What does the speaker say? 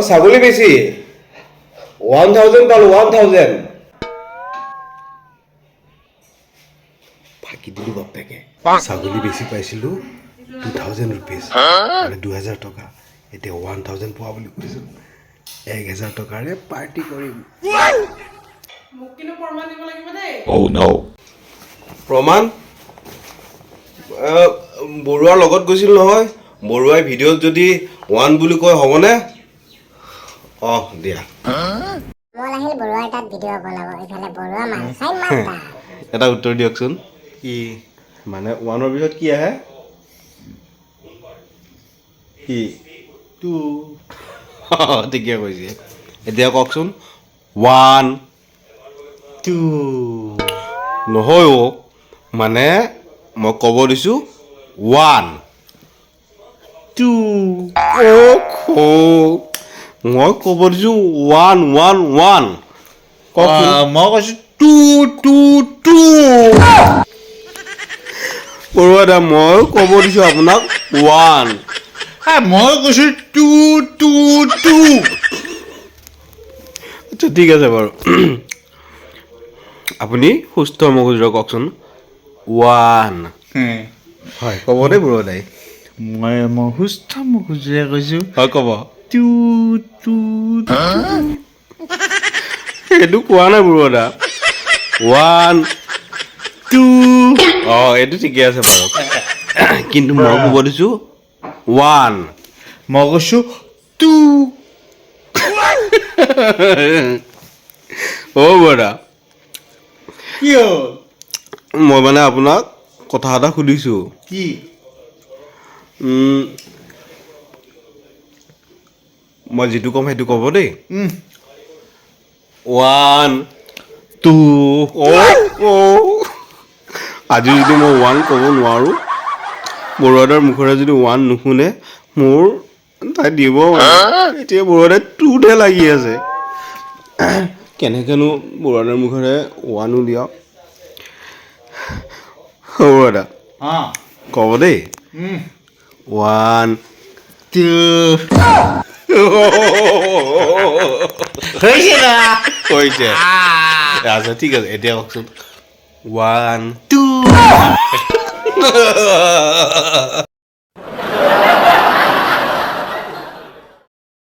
ছাগলী বেছি 1000 পালো 1000 ফাঁকি দিলো বাপেকে ছাগলী বেছি পাইছিলো 2000 rupees মানে 2000 টকা এতিয়া 1000 পোৱা বুলি কৈছো 1000 টকাৰে পাৰ্টি কৰিম মোক কিনো প্ৰমাণ দিব লাগিব দেই Oh no প্ৰমাণ বৰুৱাৰ লগত গৈছিল নহয় বৰুৱাই ভিডিঅ'ত যদি 1 বুলি কয় হ'বনে দিয়া মলাহিল বৰুৱাৰ তাত ভিডিঅ' বনাব ইফালে বৰুৱা মানসাই মাতা এটা উত্তৰ দিয়কচোন কি মানে 1 ৰ পিছত কি আহে কি 2 ঠিকে কৈছে এতিয়া কওকচোন 1 2 নহয় মানে মই ক'ব দিছো 1 2 মই ক'ব দিছো 1 1 1 মই কৈছো 2 2 2 বৰুৱা দা মই ক'ব দিছো আপোনাক 1 মই কৈছো 2 2 2 আচ্ছা ঠিক আছে বাৰু আপুনি সুস্থ মগজুৰে কওকচোন 1 হয় ক'ব দেই বৰুৱা দাই মই সুস্থ মগজুৰে কৈছো হয় ক'ব 2 2 সেইটো কোৱা নাই বৰুৱা দা 1 2 এইটো ঠিকে আছে বাৰু কিন্তু মই ক'ব দিছো 1 মই কৈছো 2 বৰা কি হ'ল মই মানে আপোনাক কথা এটা সুধিছো কি মই যিটো ক'ম সেইটো ক'ব দেই 1 2 আজি যদি মই 1 ক'ব নোৱাৰো বৰুৱাদাৰ মুখৰে যদি 1 নুশুনে মোৰ তাই দিব এতিয়া বৰুৱাদাই 2 লাগি আছে কেনেকেনো বৰুৱাদাৰ মুখৰে 1 উলিয়াওক বৰুৱাদা ক'ব দেই 1 2 হৈছে আচ্ছা ঠিক আছে এতিয়া কওকচোন 1 2